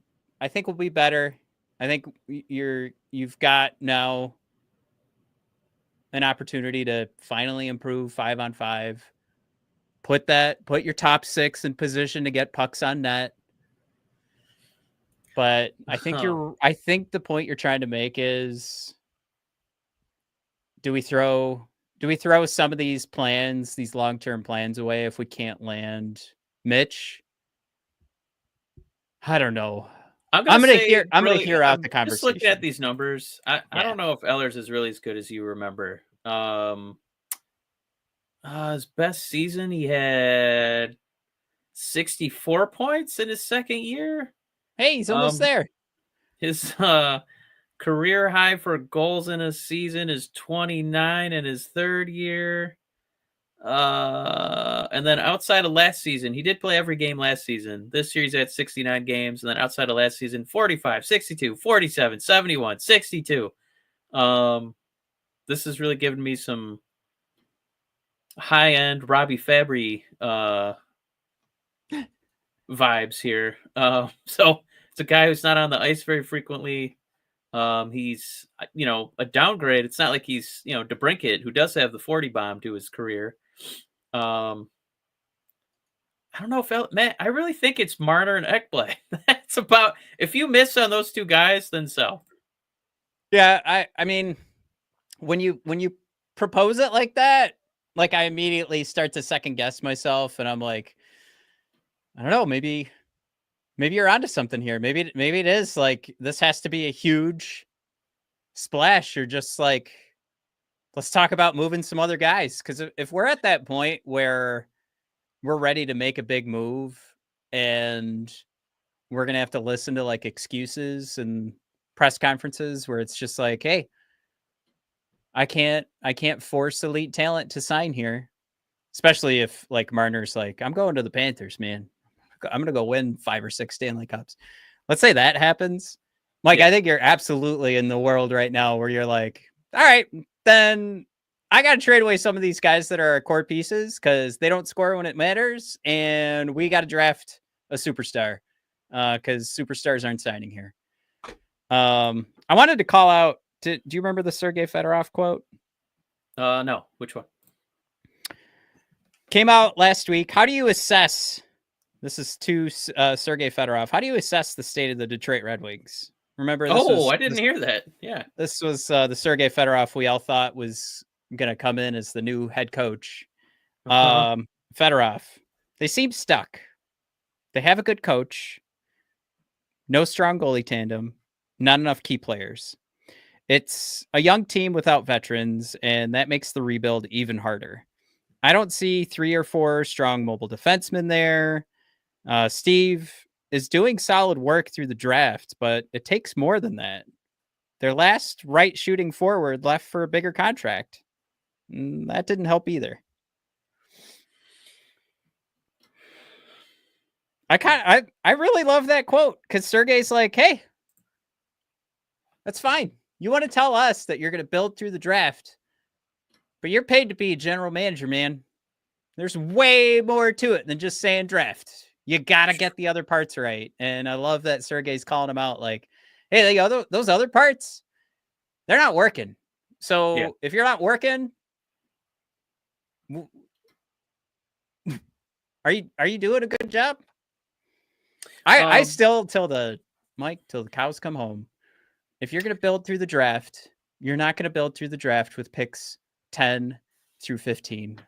better. I think you've got now an opportunity to finally improve 5-on-5. Put your top six in position to get pucks on net. But I think the point you're trying to make is, do we throw some of these plans, these long-term plans away if we can't land Mitch? I don't know. I'm gonna hear out the conversation. Just looking at these numbers, I don't know if Ehlers is really as good as you remember. His best season, he had 64 points in his second year. Hey, he's almost there. His career high for goals in a season is 29 in his third year. And then outside of last season, he did play every game last season. This year he's at 69 games. And then outside of last season, 45, 62, 47, 71, 62. This has really given me some high-end Robbie Fabry vibes here. So it's a guy who's not on the ice very frequently. He's, a downgrade. It's not like he's, DeBrincat, who does have the 40 bomb to his career. I don't know if Matt, I really think it's Marner and Ekblad. That's about, if you miss on those two guys, then so. Yeah, I mean, when you propose it like that, like I immediately start to second guess myself, and I'm like, I don't know, maybe you're onto something here. Maybe it is like this has to be a huge splash, or just like, let's talk about moving some other guys. Because if we're at that point where we're ready to make a big move and we're going to have to listen to like excuses and press conferences where it's just like, hey, I can't force elite talent to sign here. Especially if like Marner's like, I'm going to the Panthers, man. I'm going to go win 5 or 6 Stanley Cups. Let's say that happens. Mike, yeah. I think you're absolutely in the world right now where you're like, all right, then I got to trade away some of these guys that are core pieces because they don't score when it matters. And we got to draft a superstar because superstars aren't signing here. I wanted to call out, do you remember the Sergei Fedorov quote? No. Which one? Came out last week. How do you assess, this is to Sergei Fedorov, how do you assess the state of the Detroit Red Wings? Remember this? I didn't hear that. Yeah. This was the Sergei Fedorov we all thought was going to come in as the new head coach. Fedorov, they seem stuck. They have a good coach. No strong goalie tandem. Not enough key players. It's a young team without veterans, and that makes the rebuild even harder. I don't see 3 or 4 strong mobile defensemen there. Steve is doing solid work through the draft, but it takes more than that. Their last right shooting forward left for a bigger contract. That didn't help either. I really love that quote because Sergei's like, hey, that's fine. You want to tell us that you're going to build through the draft, but you're paid to be a general manager, man. There's way more to it than just saying draft. You got to get the other parts right. And I love that Sergei's calling him out like, hey, those other parts, they're not working. So if you're not working, are you doing a good job? I still, till the cows come home, if you're going to build through the draft, you're not going to build through the draft with picks 10 through 15.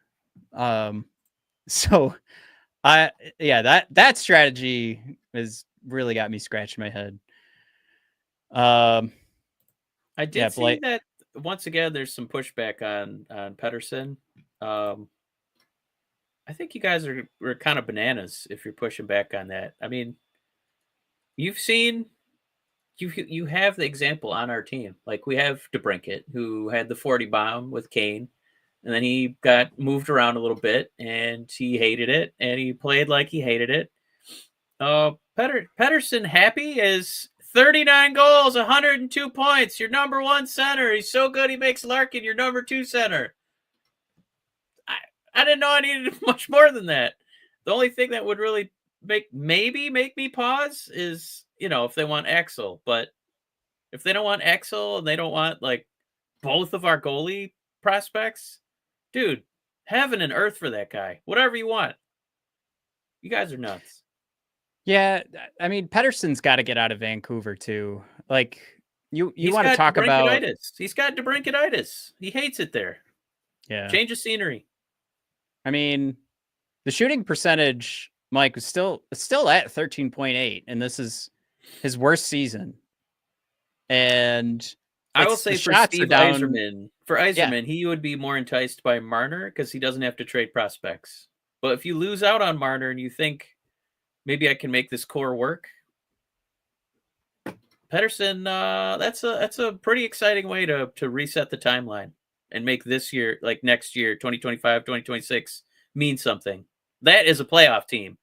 So that strategy has really got me scratching my head. I did see that once again, there's some pushback on Pettersson. I think you guys are kind of bananas if you're pushing back on that. I mean, you've seen, you have the example on our team. Like we have DeBrincat, who had the 40 bomb with Kane, and then he got moved around a little bit, and he hated it, and he played like he hated it. Pettersson happy is 39 goals, 102 points. Your number 1 center. He's so good he makes Larkin your number 2 center. I didn't know I needed much more than that. The only thing that would really make me pause is, if they want Axel. But if they don't want Axel and they don't want like both of our goalie prospects, dude, heaven and earth for that guy. Whatever you want. You guys are nuts. Yeah, I mean, Pettersson's got to get out of Vancouver too. Like you want to talk about? He's got DeBrincatitis. He hates it there. Yeah, change of scenery. I mean, the shooting percentage Mike, was still at 13.8, and this is his worst season. And I will say for Steve Yzerman, he would be more enticed by Marner because he doesn't have to trade prospects. But if you lose out on Marner and you think maybe I can make this core work, Pettersson, that's a pretty exciting way to reset the timeline and make this year, like next year, 2025, 2026, mean something. That is a playoff team.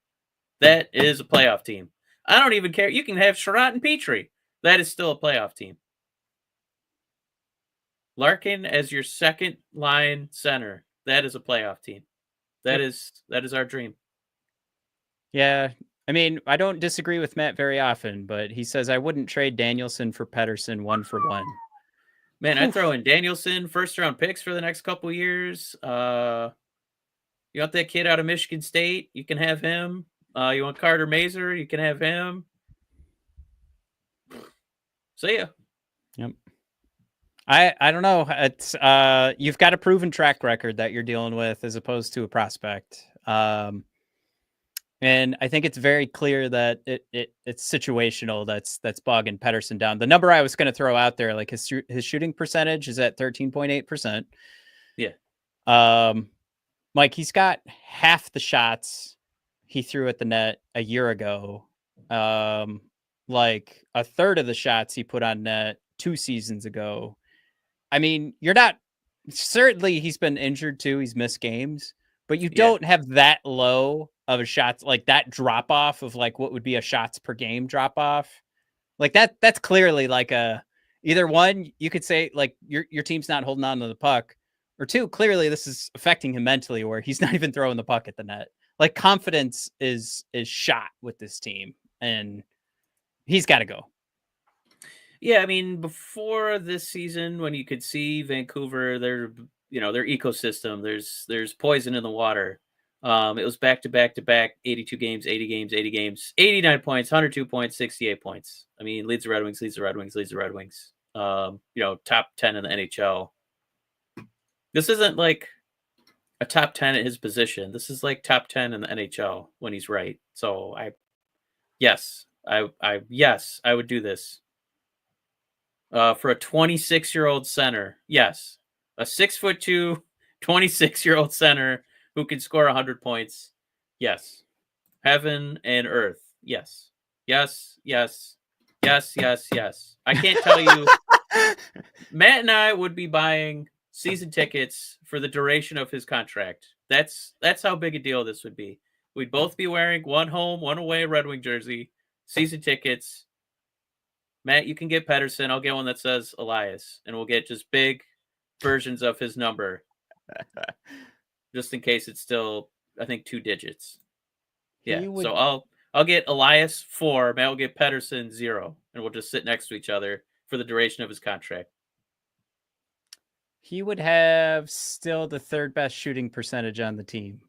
That is a playoff team. I don't even care. You can have Sherratt and Petrie. That is still a playoff team. Larkin as your second line center. That is a playoff team. That is our dream. Yeah. I mean, I don't disagree with Matt very often, but he says I wouldn't trade Danielson for Pettersson 1-for-1. Man, I'd throw in Danielson, first-round picks for the next couple years. You want that kid out of Michigan State? You can have him. You want Carter Mazer? You can have him. See ya. Yep. I don't know. It's you've got a proven track record that you're dealing with as opposed to a prospect. And I think it's very clear that it's situational. That's bogging Pettersson down. The number I was going to throw out there, like his shooting percentage is at 13.8%. Yeah. Mike, he's got half the shots he threw at the net a year ago. Like a third of the shots he put on net 2 seasons ago. I mean, certainly he's been injured too. He's missed games, but you don't have that low of a shots, like that drop off of like what would be a shots per game drop off. Like that's clearly like either one, you could say like your team's not holding on to the puck, or two, clearly this is affecting him mentally where he's not even throwing the puck at the net. Like confidence is shot with this team and he's got to go. Yeah, I mean, before this season, when you could see Vancouver, their ecosystem, there's poison in the water. It was back to back, 82 games, 80 games, 80 games, 89 points, 102 points, 68 points. I mean, leads the Red Wings. Top 10 in the NHL. This isn't like a top 10 at his position. This is like top 10 in the NHL when he's right. So I would do this. For a 26-year-old center, yes. A 6'2", 26-year-old center who can score 100 points, yes. Heaven and earth, yes. Yes. I can't tell you. Matt and I would be buying season tickets for the duration of his contract. That's how big a deal this would be. We'd both be wearing one home, one away Red Wing jersey, season tickets. Matt, you can get Pettersson. I'll get one that says Elias, and we'll get just big versions of his number, just in case it's still, I think, 2 digits. Yeah, so I'll get Elias 4. Matt will get Pettersson 0, and we'll just sit next to each other for the duration of his contract. He would have still the 3rd best shooting percentage on the team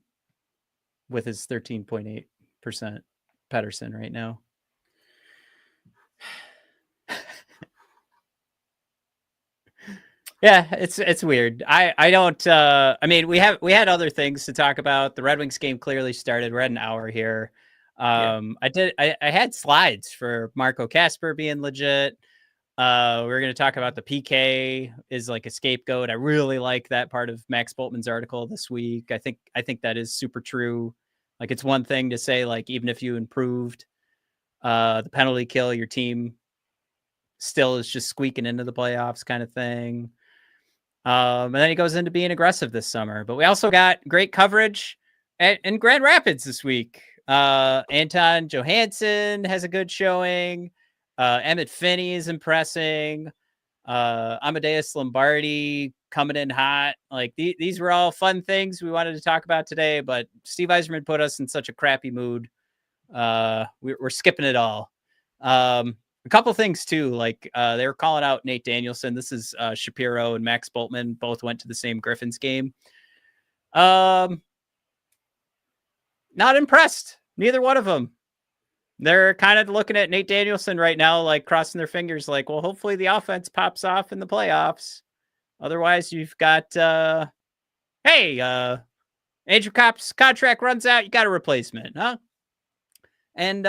with his 13.8% Pettersson right now. Yeah, it's weird. I don't. I mean, we had other things to talk about. The Red Wings game clearly started. We're at an hour here. I had slides for Marco Kasper being legit. We're going to talk about the PK is like a scapegoat. I really like that part of Max Bultman's article this week. I think that is super true. Like it's one thing to say like even if you improved the penalty kill, your team still is just squeaking into the playoffs kind of thing. And then he goes into being aggressive this summer. But we also got great coverage in Grand Rapids this week. Anton Johansson has a good showing. Emmitt Finnie is impressing. Amadeus Lombardi coming in hot. Like these were all fun things we wanted to talk about today, but Steve Yzerman put us in such a crappy mood. We're skipping it all. A couple things too, like they were calling out Nate Danielson. This is Shapiro and Max Bultman both went to the same Griffins game. Not impressed. Neither one of them. They're kind of looking at Nate Danielson right now, like crossing their fingers, like, well, hopefully the offense pops off in the playoffs. Otherwise, you've got, Andrew Kopp's contract runs out. You got a replacement, huh? And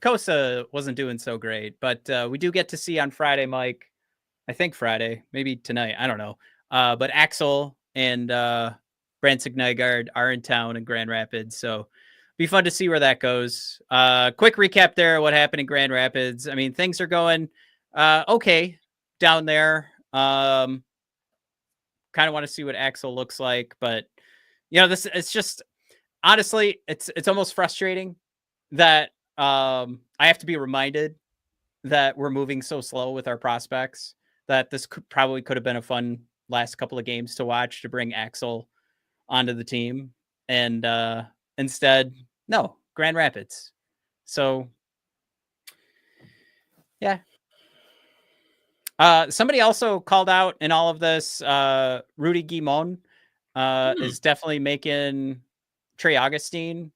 Cossa wasn't doing so great, but we do get to see on Friday, Mike. I think Friday, maybe tonight. I don't know. But Axel and Brandsegg-Nygård are in town in Grand Rapids, so be fun to see where that goes. Quick recap there, what happened in Grand Rapids. I mean, things are going okay down there. Kind of want to see what Axel looks like, but it's just honestly, it's almost frustrating that I have to be reminded that we're moving so slow with our prospects, that this probably could have been a fun last couple of games to watch to bring Axel onto the team. And instead, no, Grand Rapids. So, yeah. Somebody also called out in all of this, Rudy Guimond is definitely making Trey Augustine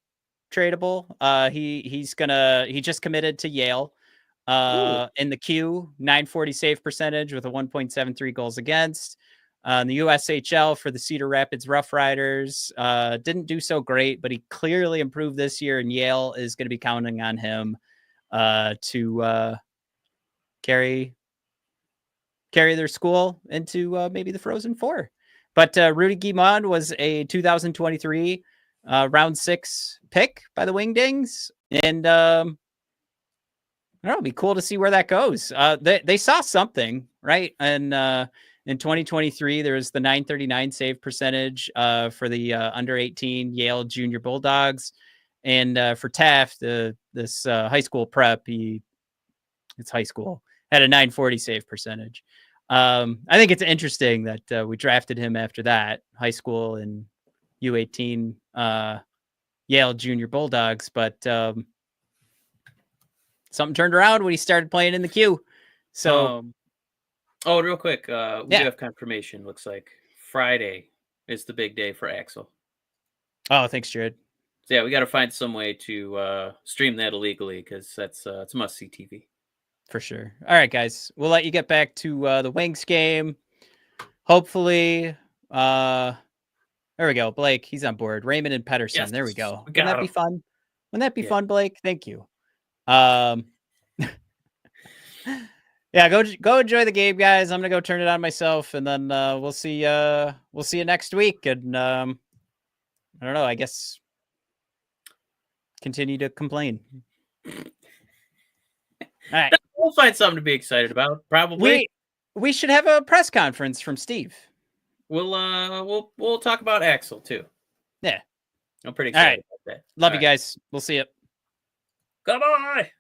tradable. He just committed to Yale in the Q, 940 save percentage with a 1.73 goals against. In the USHL for the Cedar Rapids Rough Riders, didn't do so great, but he clearly improved this year, and Yale is going to be counting on him to carry their school into maybe the Frozen Four. But Rudy Guimond was a 2023 round 6 pick by the Wingdings, and I don't know, it'd be cool to see where that goes. They saw something, right? And in 2023, there was the 939 save percentage for the under 18 Yale Junior Bulldogs, and for Taft, this high school prep, it's high school, had a 940 save percentage. I think it's interesting that we drafted him after that, high school and U18 Yale Junior Bulldogs, but something turned around when he started playing in the Q. So, real quick, we have confirmation. Looks like Friday is the big day for Axel. Oh, thanks, Jared. So yeah, we got to find some way to stream that illegally, because that's it's must-see TV. For sure. All right, guys, we'll let you get back to the Wings game. Hopefully, there we go. Blake, he's on board. Raymond and Pedersen. Yes, there we go. Wouldn't that be fun? Wouldn't that be fun, Blake? Thank you. Yeah, go enjoy the game, guys. I'm gonna go turn it on myself, and then we'll see you next week. And I don't know. I guess continue to complain. All right. We'll find something to be excited about. Probably. We should have a press conference from Steve. We'll talk about Axel too. Yeah. I'm pretty excited about that. Love you guys. We'll see you. Goodbye.